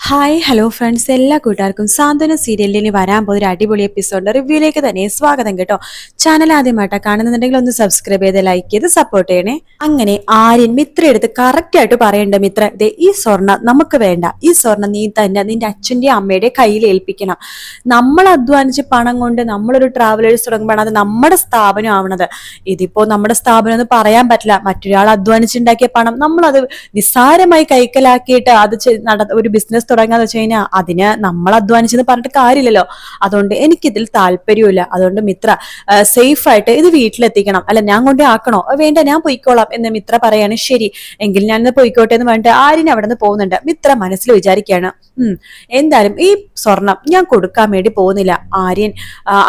Hi hello friends, എല്ലാ കൂട്ടുകാർക്കും സാന്ത്വന സീരിയലിന് വരാൻ പോകുന്ന ഒരു അടിപൊളി എപ്പിസോഡിന്റെ റിവ്യൂയിലേക്ക് തന്നെ സ്വാഗതം കേട്ടോ. ചാനൽ ആദ്യമായിട്ടാണ് കാണുന്നുണ്ടെങ്കിൽ ഒന്ന് സബ്സ്ക്രൈബ് ചെയ്ത് ലൈക്ക് ചെയ്ത് സപ്പോർട്ട് ചെയ്യണേ. അങ്ങനെ ആര്യൻ മിത്ര എടുത്ത് കറക്റ്റ് ആയിട്ട് പറയണ്ട, മിത്ര ദേ ഈ സ്വർണ്ണ നമുക്ക് വേണ്ട, ഈ സ്വർണ്ണ നീ തന്നെ നിന്റെ അച്ഛന്റെ അമ്മയുടെ കയ്യിൽ ഏൽപ്പിക്കണം. നമ്മൾ അധ്വാനിച്ച് പണം കൊണ്ട് നമ്മളൊരു ട്രാവലേഴ്സ് തുടങ്ങുമ്പോഴാണ് അത് നമ്മുടെ സ്ഥാപനം ആവണത്. ഇതിപ്പോ നമ്മുടെ സ്ഥാപനം എന്ന് പറയാൻ പറ്റില്ല. മറ്റൊരാൾ അധ്വാനിച്ചുണ്ടാക്കിയ പണം നമ്മളത് നിസ്സാരമായി കൈക്കലാക്കിയിട്ട് അത് ഒരു ബിസിനസ് തുടങ്ങാന്ന് വെച്ച് കഴിഞ്ഞാൽ അതിന് നമ്മൾ അധ്വാനിച്ചെന്ന് പറഞ്ഞിട്ട് കാര്യമില്ലല്ലോ. അതുകൊണ്ട് എനിക്കിതിൽ താല്പര്യമില്ല. അതുകൊണ്ട് മിത്ര സേഫ് ആയിട്ട് ഇത് വീട്ടിലെത്തിക്കണം. അല്ല, ഞാൻ കൊണ്ടേ ആക്കണോ? വേണ്ട, ഞാൻ പൊയ്ക്കോളാം എന്ന് മിത്ര പറയാണ്. ശരി എങ്കിൽ ഞാനിന്ന് പൊയ്ക്കോട്ടെ എന്ന് പറഞ്ഞിട്ട് ആര്യൻ അവിടെ നിന്ന് പോകുന്നുണ്ട്. മിത്ര മനസ്സിൽ വിചാരിക്കുകയാണ്, എന്തായാലും ഈ സ്വർണം ഞാൻ കൊടുക്കാൻ വേണ്ടി പോകുന്നില്ല. ആര്യൻ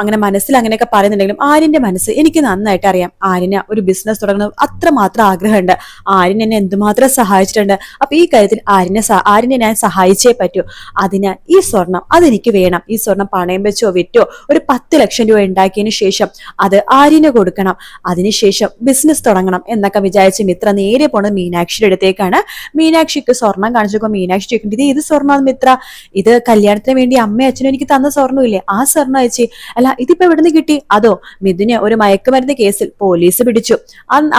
അങ്ങനെ മനസ്സിൽ അങ്ങനെയൊക്കെ പറയുന്നുണ്ടെങ്കിലും ആര്യന്റെ മനസ്സ് എനിക്ക് നന്നായിട്ട് അറിയാം. ആര്യന് ഒരു ബിസിനസ് തുടങ്ങുന്നത് അത്രമാത്രം ആഗ്രഹമുണ്ട്. ആര്യൻ എന്നെ എന്തുമാത്രം സഹായിച്ചിട്ടുണ്ട്. അപ്പൊ ഈ കാര്യത്തിൽ ആര്യനെ ഞാൻ സഹായിച്ചേ പറ്റൂ. അതിന് ഈ സ്വർണം അതെനിക്ക് വേണം. ഈ സ്വർണം പണയം വെച്ചോ വിറ്റോ ഒരു 10 ലക്ഷം രൂപ ഉണ്ടാക്കിയതിനു ശേഷം അത് ആര്യന് കൊടുക്കണം. അതിനുശേഷം ബിസിനസ് തുടങ്ങണം എന്നൊക്കെ വിചാരിച്ച് മിത്ര നേരെ പോണത് മീനാക്ഷിയുടെ അടുത്തേക്കാണ്. മീനാക്ഷിക്ക് സ്വർണം കാണിച്ചപ്പോ മീനാക്ഷി ചോദിക്കുന്നത്, ഇത് ഏത് സ്വർണ്ണം മിത്ര? ഇത് കല്യാണത്തിന് വേണ്ടി അമ്മയും അച്ഛനും എനിക്ക് തന്ന സ്വർണ്ണമില്ലേ? ആ സ്വർണ്ണം അയച്ചി. അല്ല, ഇതിപ്പോ എവിടുന്ന് കിട്ടി? അതോ മിഥുനെ ഒരു മയക്കുമരുന്ന് കേസിൽ പോലീസ് പിടിച്ചു.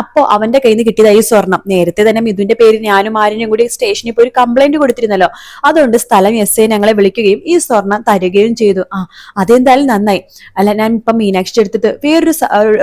അപ്പോ അവന്റെ കയ്യിൽ നിന്ന് കിട്ടിയതായി ഈ സ്വർണം. നേരത്തെ തന്നെ മിഥുന്റെ പേര് ഞാനും ആര്യനും കൂടി സ്റ്റേഷനിൽ പോയി ഒരു കംപ്ലൈന്റ് കൊടുത്തിരുന്നല്ലോ. അതുകൊണ്ട് സ്ഥലം എസ് ഞങ്ങളെ വിളിക്കുകയും ഈ സ്വർണം തരികയും ചെയ്തു. അതെന്തായാലും നന്നായി. അല്ല, ഞാൻ ഇപ്പൊ മീനാക്ഷി എടുത്തിട്ട് വേറൊരു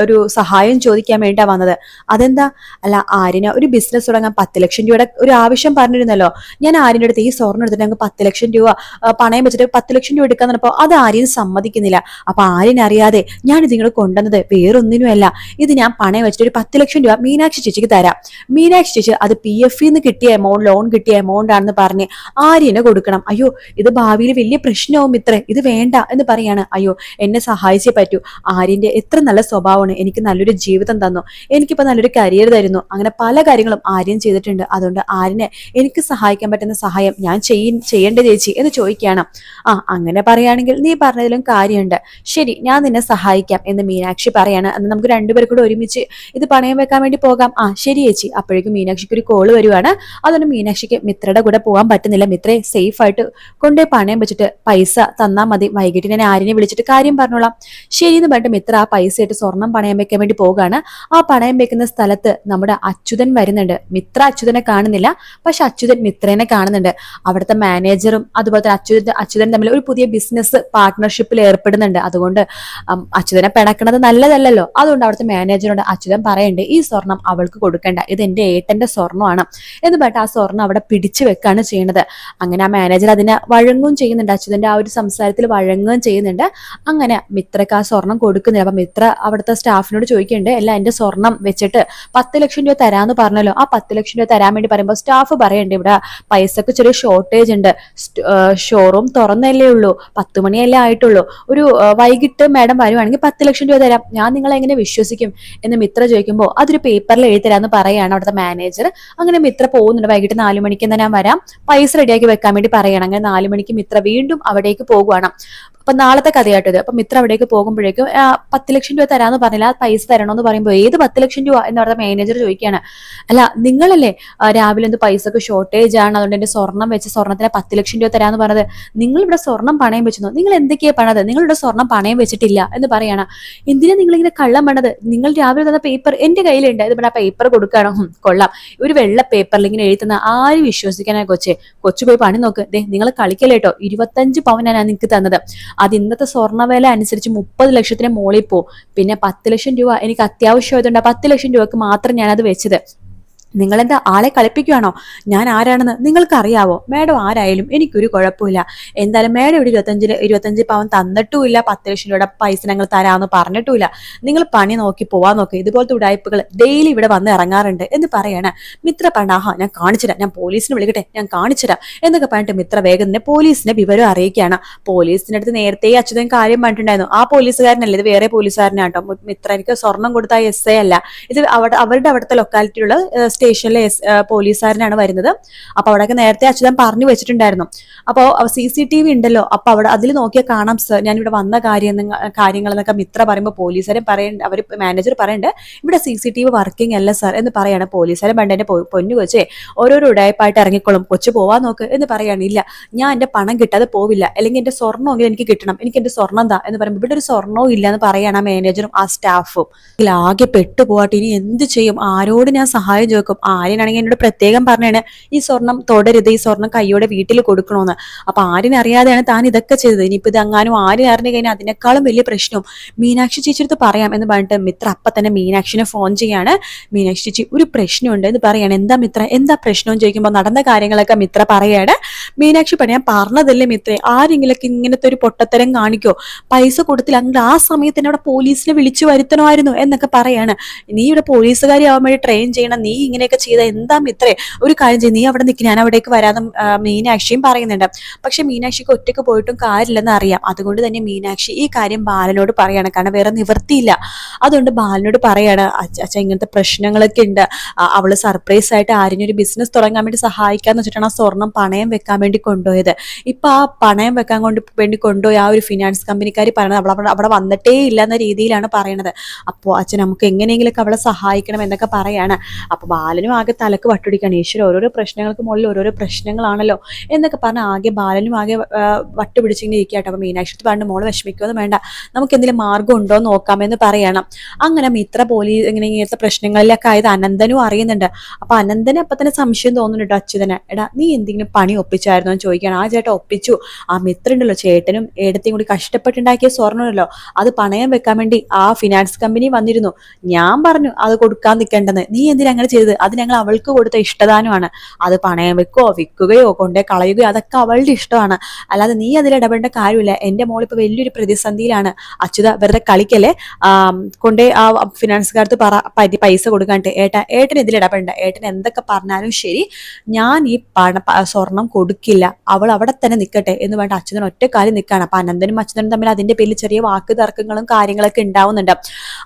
ഒരു സഹായം ചോദിക്കാൻ വേണ്ടിയാ വന്നത്. അതെന്താ? അല്ല, ആര്യന് ഒരു ബിസിനസ് തുടങ്ങാൻ 10 ലക്ഷം രൂപയുടെ ഒരു ആവശ്യം പറഞ്ഞിരുന്നല്ലോ. ഞാൻ ആര്യന്റെ അടുത്ത് ഈ സ്വർണ്ണം എടുത്തിട്ട് ഞങ്ങൾക്ക് 10 ലക്ഷം രൂപ പണയം വെച്ചിട്ട് 10 ലക്ഷം രൂപ എടുക്കാൻ പറഞ്ഞപ്പോ അത് ആര്യൻ സമ്മതിക്കുന്നില്ല. അപ്പൊ ആര്യൻ അറിയാതെ ഞാൻ ഇത് നിങ്ങൾ കൊണ്ടുവന്നത് വേറൊന്നിനുമല്ല. ഇത് ഞാൻ പണയം വെച്ചിട്ട് ഒരു 10 ലക്ഷം രൂപ മീനാക്ഷി ചേച്ചിക്ക് തരാം. മീനാക്ഷി ചേച്ചി അത് PF നിന്ന് കിട്ടിയ എമൗണ്ട്, ലോൺ കിട്ടിയ എമൗണ്ട് ആണെന്ന് പറഞ്ഞ് ആര്യന് കൊടുക്കണം. അയ്യോ, ഇത് ഭാവിയിൽ വലിയ പ്രശ്നവും ഇത്രേ, ഇത് വേണ്ട എന്ന് പറയാണ്. അയ്യോ, എന്നെ സഹായിച്ചേ പറ്റൂ. ആര്യന്റെ എത്ര നല്ല സ്വഭാവമാണ്. എനിക്ക് നല്ലൊരു ജീവിതം തന്നു, എനിക്കിപ്പോ നല്ലൊരു കരിയർ തരുന്നു. അങ്ങനെ പല കാര്യങ്ങളും ആര്യൻ ചെയ്തിട്ടുണ്ട്. അതുകൊണ്ട് ആര്യനെ എനിക്ക് സഹായിക്കാൻ പറ്റുന്ന സഹായം ഞാൻ ചെയ്യേണ്ട ചേച്ചി എന്ന് ചോദിക്കുകയാണ്. അങ്ങനെ പറയുകയാണെങ്കിൽ നീ പറഞ്ഞതിലും കാര്യമുണ്ട്. ശരി, ഞാൻ നിന്നെ സഹായിക്കാം എന്ന് മീനാക്ഷി പറയാണ്. അന്ന് നമുക്ക് രണ്ടുപേരും കൂടെ ഒരുമിച്ച് ഇത് പണയം വെക്കാൻ വേണ്ടി പോകാം. ശരി ചേച്ചി. അപ്പോഴേക്കും മീനാക്ഷിക്ക് ഒരു കോള് വരുവാണ്. അതുകൊണ്ട് മീനാക്ഷിക്ക് മിത്രയുടെ കൂടെ പോകാൻ പറ്റുന്നില്ല. മിത്രയെ സേഫ് ആയിട്ട് കൊണ്ടേ പണയം വെച്ചിട്ട് പൈസ തന്നാ മതി. വൈകിട്ട് ഞാൻ ആര്യനെ വിളിച്ചിട്ട് കാര്യം പറഞ്ഞോളാം. ശരി എന്ന് പറഞ്ഞിട്ട് മിത്ര ആ പൈസയായിട്ട് സ്വർണം പണയം വെക്കാൻ വേണ്ടി പോകാണ്. ആ പണയം വെക്കുന്ന സ്ഥലത്ത് നമ്മുടെ അച്യുതൻ വരുന്നുണ്ട്. മിത്ര അച്യുതനെ കാണുന്നില്ല, പക്ഷെ അച്യുതൻ മിത്രനെ കാണുന്നുണ്ട്. അവിടുത്തെ മാനേജറും അതുപോലെ തന്നെ അച്യുതൻ തമ്മിൽ ഒരു പുതിയ ബിസിനസ് പാർട്ട്ണർഷിപ്പിൽ ഏർപ്പെടുന്നുണ്ട്. അതുകൊണ്ട് അച്യുതനെ പിണക്കണത് നല്ലതല്ലല്ലോ. അതുകൊണ്ട് അവിടുത്തെ മാനേജറോട് അച്യുതൻ പറയണ്ടേ, ഈ സ്വർണം അവൾക്ക് കൊടുക്കണ്ട, ഇത് എന്റെ ഏട്ടന്റെ സ്വർണ്ണമാണ് എന്ന് പറഞ്ഞിട്ട് ആ സ്വർണം അവിടെ പിടിച്ചു വെക്കാണ് ചെയ്യുന്നത്. അങ്ങനെ ആ മാനേജർ അതിനെ വഴങ്ങുകയും ചെയ്യുന്നുണ്ട്. അച്യുതന്റെ ആ ഒരു സംസാരത്തിൽ വഴങ്ങുകയും ചെയ്യുന്നുണ്ട്. അങ്ങനെ മിത്രക്ക് ആ സ്വർണം കൊടുക്കുന്നില്ല. അപ്പൊ മിത്ര അവിടുത്തെ സ്റ്റാഫിനോട് ചോദിക്കുന്നുണ്ട്, അല്ല എന്റെ സ്വർണം വെച്ചിട്ട് 10 ലക്ഷം രൂപ തരാന്ന് പറഞ്ഞല്ലോ, ആ 10 ലക്ഷം രൂപ തരാൻ വേണ്ടി പറയുമ്പോൾ സ്റ്റാഫ് പറയണ്ട്, ഇവിടെ പൈസക്ക് ചെറിയ ഷോർട്ടേജ് ഉണ്ട്, ഷോറൂം തുറന്നല്ലേ ഉള്ളൂ, 10 മണിയല്ലേ ആയിട്ടുള്ളൂ, ഒരു വൈകിട്ട് മാഡം വരുവാണെങ്കിൽ 10 ലക്ഷം രൂപ തരാം, ഞാൻ നിങ്ങളെ എങ്ങനെ വിശ്വസിക്കും എന്ന് മിത്ര ചോദിക്കുമ്പോൾ അതൊരു പേപ്പറിൽ എഴുതി തരാന്ന് പറയാണ് അവിടുത്തെ മാനേജർ. അങ്ങനെ മിത്ര പോകുന്നുണ്ട്. വൈകിട്ട് 4 മണിക്ക് തന്നെ ഞാൻ വരാം, പൈസ റെഡിയാക്കി വെക്കാൻ വേണ്ടി പറയണം. അങ്ങനെ 4 മണിക്ക് മിത്ര വീണ്ടും അവിടേക്ക് പോകുവാണ്. അപ്പൊ നാളത്തെ കഥയായിട്ടത്. അപ്പൊ മിത്ര അവിടേക്ക് പോകുമ്പോഴേക്കും 10 ലക്ഷം രൂപ തരാന്ന് പറഞ്ഞില്ല, ആ പൈസ തരണോന്ന് പറയുമ്പോൾ ഏത് 10 ലക്ഷം രൂപ എന്ന് പറഞ്ഞ മാനേജർ ചോദിക്കുകയാണ്. അല്ല, നിങ്ങളല്ലേ രാവിലെ എന്ത് പൈസക്ക് ഷോർട്ടേജ് ആണ്, അതുകൊണ്ട് എന്റെ സ്വർണം വെച്ച് സ്വർണത്തിന് 10 ലക്ഷം രൂപ തരാന്ന് പറഞ്ഞത്, നിങ്ങൾ ഇവിടെ സ്വർണം പണയം വെച്ചു, നിങ്ങൾ എന്തൊക്കെയാ പണത്, നിങ്ങളുടെ സ്വർണം പണയം വെച്ചിട്ടില്ല എന്ന് പറയാണ്. എന്തിനാ നിങ്ങൾ ഇങ്ങനെ കള്ളം പണത്? നിങ്ങൾ രാവിലെ തന്ന പേപ്പർ എന്റെ കയ്യിലുണ്ട്, ഇത് പിന്നെ ആ പേപ്പർ കൊടുക്കുകയാണോ? കൊള്ളാം, ഒരു വെള്ള പേപ്പറിൽ ഇങ്ങനെ എഴുതുന്ന ആരും വിശ്വസിക്കാനാ കൊച്ചു പോയി പണി നോക്ക്. നിങ്ങൾ കളിക്കല്ലേട്ടോ, 25 പവനാണ് നിങ്ങൾക്ക് തന്നത്, അത് ഇന്നത്തെ സ്വർണ്ണവില അനുസരിച്ച് 30 ലക്ഷത്തിന് മുകളിൽ പോവും. പിന്നെ 10 ലക്ഷം രൂപ എനിക്ക് അത്യാവശ്യമായതുകൊണ്ട് 10 ലക്ഷം രൂപക്ക് മാത്രം ഞാനത് വെച്ചത്. നിങ്ങളെന്താ ആളെ കളിപ്പിക്കുകയാണോ? ഞാൻ ആരാണെന്ന് നിങ്ങൾക്ക് അറിയാവോ? മാഡം ആരായാലും എനിക്കൊരു കുഴപ്പമില്ല. എന്തായാലും മാഡം ഇവിടെ 25 പവൻ തന്നിട്ടുമില്ല, 10 ലക്ഷം രൂപയുടെ പൈസ ഞങ്ങൾ തരാമെന്ന് പറഞ്ഞിട്ടുമില്ല. നിങ്ങൾ പണി നോക്കി പോവാൻ നോക്കി, ഇതുപോലത്തെ ഉടായ്പകൾ ഡെയിലി ഇവിടെ വന്ന് ഇറങ്ങാറുണ്ട് എന്ന് പറയാണ്. മിത്ര പറഞ്ഞ, ഞാൻ കാണിച്ചുതരാം, ഞാൻ പോലീസിനെ വിളിക്കട്ടെ, ഞാൻ കാണിച്ചുതരാം എന്നൊക്കെ പറഞ്ഞിട്ട് മിത്ര വേഗം തന്നെ പോലീസിനെ വിവരം അറിയിക്കുകയാണ്. പോലീസിന്റെ അടുത്ത് നേരത്തെ അച്യുതൻ കാര്യം പറഞ്ഞിട്ടുണ്ടായിരുന്നു. ആ പോലീസുകാരനല്ല, ഇത് വേറെ പോലീസുകാരനാട്ടോ. മിത്ര എനിക്ക് സ്വർണം കൊടുത്ത SI അല്ല, ഇത് അവരുടെ അവിടുത്തെ ലൊക്കാലിറ്റിയുള്ള സ്റ്റേഷനിലെ പോലീസുകാരനാണ് വരുന്നത്. അപ്പൊ അവിടെയൊക്കെ നേരത്തെ അച്യുതൻ പറഞ്ഞു വെച്ചിട്ടുണ്ടായിരുന്നു. അപ്പോൾ CCTV ഉണ്ടല്ലോ, അപ്പൊ അവിടെ അതിൽ നോക്കിയാൽ കാണാം സർ ഞാനിവിടെ വന്ന കാര്യങ്ങൾ എന്നൊക്കെ മിത്ര പറയുമ്പോൾ പോലീസുകാരെ പറയണ്ട, അവർ മാനേജർ പറയണ്ട് ഇവിടെ CCTV വർക്കിംഗ് അല്ല സർ എന്ന് പറയാണ്. പോലീസുകാരെ പണ്ട് എന്റെ പൊന്നു കൊച്ചേ ഓരോരോ ഉടായ്പായിട്ട് ഇറങ്ങിക്കോളും, കൊച്ചു പോവാൻ നോക്ക് എന്ന് പറയാണ്. ഇല്ല, ഞാൻ എന്റെ പണം കിട്ടാതെ പോവില്ല, അല്ലെങ്കിൽ എന്റെ സ്വർണ്ണമെങ്കിലും എനിക്ക് കിട്ടണം, എനിക്ക് എന്റെ സ്വർണ്ണം എന്താ എന്ന് പറയുമ്പോൾ ഇവിടെ ഒരു സ്വർണ്ണവും ഇല്ല എന്ന് പറയാണ് ആ മാനേജറും ആ സ്റ്റാഫും. ആകെ പെട്ടുപോകട്ടെ, ഇനി എന്ത് ചെയ്യും, ആരോട് ഞാൻ സഹായം ചോദിക്കും. ആര്യനാണെങ്കിൽ എന്നോട് പ്രത്യേകം പറഞ്ഞാണ് ഈ സ്വർണം തൊടരുത്, ഈ സ്വർണം കൈയോടെ വീട്ടിൽ കൊടുക്കണമെന്ന്. അപ്പൊ ആര്യനറിയാതെയാണ് താൻ ഇതൊക്കെ ചെയ്തത്. ഇനിയിപ്പോ ഇത് അങ്ങാനും ആര്യൻ അറിഞ്ഞു കഴിഞ്ഞാൽ അതിനേക്കാളും വലിയ പ്രശ്നവും. മീനാക്ഷി ചേച്ചിയെടുത്ത് പറയാം എന്ന് പറഞ്ഞിട്ട് മിത്ര അപ്പൊ തന്നെ മീനാക്ഷിനെ ഫോൺ ചെയ്യാണ്. മീനാക്ഷി ചേച്ചി ഒരു പ്രശ്നമുണ്ട് എന്ന് പറയാണ്. എന്താ മിത്ര, എന്താ പ്രശ്നം ചോദിക്കുമ്പോൾ നടന്ന കാര്യങ്ങളൊക്കെ മിത്ര പറയാണ്. മീനാക്ഷി പറയാൻ പറഞ്ഞതല്ലേ മിത്രേ, ആരെങ്കിലൊക്കെ ഇങ്ങനത്തെ ഒരു പൊട്ടത്തരം കാണിക്കോ, പൈസ കൊടുത്തില്ല അങ്ങനെ ആ സമയത്ത് അവിടെ പോലീസിനെ വിളിച്ചു വരുത്തണമായിരുന്നു എന്നൊക്കെ പറയാണ്. നീ ഇവിടെ പോലീസുകാരി ആവാൻ വേണ്ടി ട്രെയിൻ ചെയ്യണം, നീ ഇങ്ങനെയൊക്കെ ചെയ്ത എന്താ മിത്രേ, ഒരു കാര്യം ചെയ്യും, നീ അവിടെ നിൽക്കും, ഞാൻ അവിടേക്ക് വരാതെ മീനാക്ഷിയും പറയുന്നുണ്ട്. പക്ഷെ മീനാക്ഷിക്ക് ഒറ്റയ്ക്ക് പോയിട്ടും കാര്യമില്ലെന്ന് അറിയാം. അതുകൊണ്ട് തന്നെ മീനാക്ഷി ഈ കാര്യം ബാലനോട് പറയാണ്. കാരണം വേറെ നിവൃത്തിയില്ല. അതുകൊണ്ട് ബാലനോട് പറയാണ്, അച്ഛ ഇങ്ങനത്തെ പ്രശ്നങ്ങളൊക്കെ ഉണ്ട്, അവള് സർപ്രൈസ് ആയിട്ട് ആര്യനൊരു ബിസിനസ് തുടങ്ങാൻ വേണ്ടി സഹായിക്കാന്ന് വെച്ചിട്ടാണ് ആ സ്വർണം പണയം വെക്കാൻ വേണ്ടി കൊണ്ടുപോയത്. ഇപ്പൊ ആ പണയം വെക്കാൻ വേണ്ടി കൊണ്ടുപോയി ആ ഒരു ഫിനാൻസ് കമ്പനിക്കാർ പറയുന്നത് അവൾ അവിടെ വന്നിട്ടേ ഇല്ല എന്ന രീതിയിലാണ് പറയണത്. അപ്പോൾ അച്ഛൻ നമുക്ക് എങ്ങനെയെങ്കിലൊക്കെ അവളെ സഹായിക്കണം എന്നൊക്കെ പറയാണ്. അപ്പൊ ബാലനും ആകെ തലക്ക് വട്ടുപിടിക്കാണ്. ഈശ്വര ഓരോരോ പ്രശ്നങ്ങൾക്ക് മുകളിൽ ഓരോരോ പ്രശ്നങ്ങളാണല്ലോ എന്നൊക്കെ പറഞ്ഞ് ആകെ ബാലനും ആകെ വട്ടുപിടിച്ചിങ്ങനെ ഇരിക്കട്ടെ. അപ്പൊ മീനാക്ഷി പറഞ്ഞു മോള് വിഷമിക്കുമെന്ന് വേണ്ട, നമുക്ക് എന്തെങ്കിലും മാർഗം ഉണ്ടോ എന്ന് നോക്കാമെന്ന് പറയണം. അങ്ങനെ മിത്ര പോലീസ് ഇങ്ങനത്തെ പ്രശ്നങ്ങളിലൊക്കെ ആയത് അനന്തനും അറിയുന്നുണ്ട്. അപ്പൊ അനന്തന് അപ്പൊ തന്നെ സംശയം തോന്നുന്നുണ്ട് അച്യുതന്. എടാ നീ എന്തെങ്കിലും പണി ഒപ്പിച്ചായിരുന്നോ എന്ന് ചോദിക്കുകയാണ്. ആ ചേട്ടൻ ഒപ്പിച്ചു, ആ മിത്ര ഉണ്ടല്ലോ ചേട്ടനും ഏടത്തെയും കൂടി കഷ്ടപ്പെട്ടുണ്ടാക്കിയ സ്വർണ്ണമല്ലോ അത് പണയം വെക്കാൻ വേണ്ടി ആ ഫിനാൻസ് കമ്പനി വന്നിരുന്നു. ഞാൻ പറഞ്ഞു അത് കൊടുക്കാൻ നിൽക്കേണ്ടെന്ന്, നീ എന്തിനാ അങ്ങനെ ചെയ്തത്, അത് ഞങ്ങൾ അവൾക്ക് കൊടുത്ത ഇഷ്ടദാനമാണ്, അത് പണയം വെക്കോ വിൽക്കുകയോ കൊണ്ടേ കളയുകയോ അതൊക്കെ അവളുടെ ഇഷ്ടമാണ്, അല്ലാതെ നീ അതിൽ ഇടപെടേണ്ട കാര്യമില്ല. എന്റെ മോളിപ്പോ വലിയൊരു പ്രതിസന്ധിയിലാണ്, അച്യുത വെറുതെ കളിക്കല്ലേ, കൊണ്ടേ ആ ഫിനാൻസുകാർക്ക് പൈസ കൊടുക്കാണ്ട് ഏട്ടൻ ഇതിൽ ഇടപെടണ്ട, ഏട്ടൻ എന്തൊക്കെ പറഞ്ഞാലും ശരി ഞാൻ ഈ സ്വർണം കൊടുക്കില്ല, അവൾ അവിടെ തന്നെ നിൽക്കട്ടെ എന്ന് പറഞ്ഞിട്ട് അച്യുതൻ ഒറ്റ കാര്യം നിൽക്കുകയാണ്. അപ്പൊ അനന്തനും അച്യുതനും തമ്മിൽ അതിന്റെ പേരിൽ ചെറിയ വാക്ക് തർക്കങ്ങളും കാര്യങ്ങളൊക്കെ ഉണ്ടാവുന്നുണ്ട്.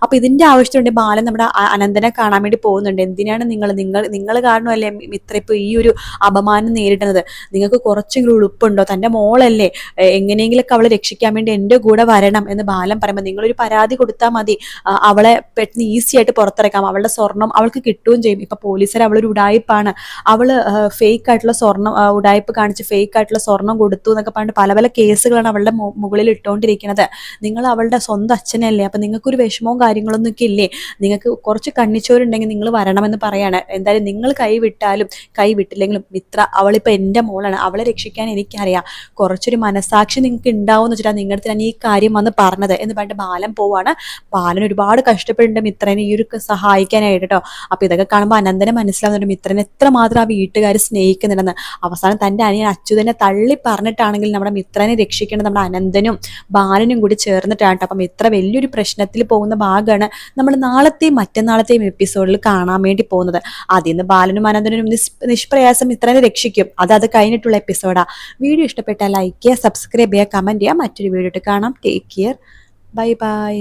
അപ്പൊ ഇതിന്റെ ആവശ്യമുണ്ട് ബാലൻ നമ്മുടെ അനന്തനെ കാണാൻ വേണ്ടി പോകുന്നുണ്ട്. എന്തിനാണ് നിങ്ങൾ കാരണമല്ലേ മിത്ര ഇപ്പൊ ഈ ഒരു അപമാനം നേരിടുന്നത്, നിങ്ങൾക്ക് കുറച്ചെങ്കിലും ഉളുപ്പുണ്ടോ, തന്റെ മോളല്ലേ, എങ്ങനെയെങ്കിലൊക്കെ അവളെ രക്ഷിക്കാൻ വേണ്ടി എന്റെ കൂടെ വരണം എന്ന് ബാലൻ പറയുമ്പോൾ നിങ്ങളൊരു പരാതി കൊടുത്താൽ മതി, അവളെ പെട്ടെന്ന് ഈസി ആയിട്ട് പുറത്തിറക്കാം, അവളുടെ സ്വർണം അവൾക്ക് കിട്ടുകയും ചെയ്യും. ഇപ്പൊ പോലീസുകാർ അവളൊരു ഉടായ്പാണ്, അവള് ഫേക്ക് ആയിട്ടുള്ള സ്വർണം ഉടായ്പ കാണിച്ച് ഫേക്ക് ആയിട്ടുള്ള സ്വർണം കൊടുത്തു എന്നൊക്കെ പറഞ്ഞിട്ട് പല പല കേസുകളാണ് അവളുടെ മുകളിൽ ഇട്ടുകൊണ്ടിരിക്കുന്നത്. നിങ്ങൾ അവളുടെ സ്വന്തം അച്ഛനല്ലേ, അപ്പൊ നിങ്ങൾക്കൊരു വിഷമവും കാര്യങ്ങളൊന്നും ഒക്കെ ഇല്ലേ, നിങ്ങൾക്ക് കുറച്ച് കണ്ണിച്ചോരുണ്ടെങ്കിൽ നിങ്ങൾ വരണമെന്ന് പറയാണ്. എന്തായാലും നിങ്ങൾ കൈവിട്ടാലും കൈവിട്ടില്ലെങ്കിലും മിത്ര അവളിപ്പോ എന്റെ മോളാണ്, അവളെ രക്ഷിക്കാൻ എനിക്കറിയാം, കുറച്ചൊരു മനസാക്ഷി നിങ്ങൾക്ക് ഉണ്ടാവും എന്ന് വെച്ചിട്ടാണ് നിങ്ങളുടെ ഞാൻ ഈ കാര്യം വന്ന് പറഞ്ഞത് എന്ന് പറഞ്ഞിട്ട് ബാലൻ പോവാണ്. ബാലൻ ഒരുപാട് കഷ്ടപ്പെട്ടിട്ടുണ്ട് മിത്രനെ ഈ ഒരു സഹായിക്കാനായിട്ട് കേട്ടോ. അപ്പൊ ഇതൊക്കെ കാണുമ്പോൾ അനന്തനെ മനസ്സിലാവുന്നുണ്ട് മിത്രനെ എത്രമാത്രം ആ വീട്ടുകാർ സ്നേഹിക്കുന്നുണ്ടെന്ന്. അവസാനം തന്റെ അനിയൻ അച്യുതനെ തള്ളി പറഞ്ഞിട്ടാണെങ്കിൽ നമ്മുടെ മിത്രനെ രക്ഷിക്കേണ്ടത് നമ്മുടെ അനന്തനും ബാലനും കൂടി ചേർന്നിട്ടാണ്. അപ്പൊ മിത്ര വലിയൊരു പ്രശ്നത്തിൽ പോകുന്ന ഭാഗമാണ് നമ്മൾ നാളത്തെയും മറ്റന്നാളത്തെയും എപ്പിസോഡിൽ കാണാൻ വേണ്ടി പോകുന്നത്. അതിൽ നിന്ന് ബാലനും അനന്തനും നിഷ്പ്രയാസം മിത്രനെ രക്ഷിക്കും. അത് കഴിഞ്ഞിട്ടുള്ള എപ്പിസോഡാ. വീഡിയോ ഇഷ്ടപ്പെട്ടാൽ ലൈക്ക് ചെയ്യുക, സബ്സ്ക്രൈബ് ചെയ്യുക, കമന്റ് ചെയ്യുക. മറ്റൊരു വീഡിയോ കാണാം. Take care, bye bye.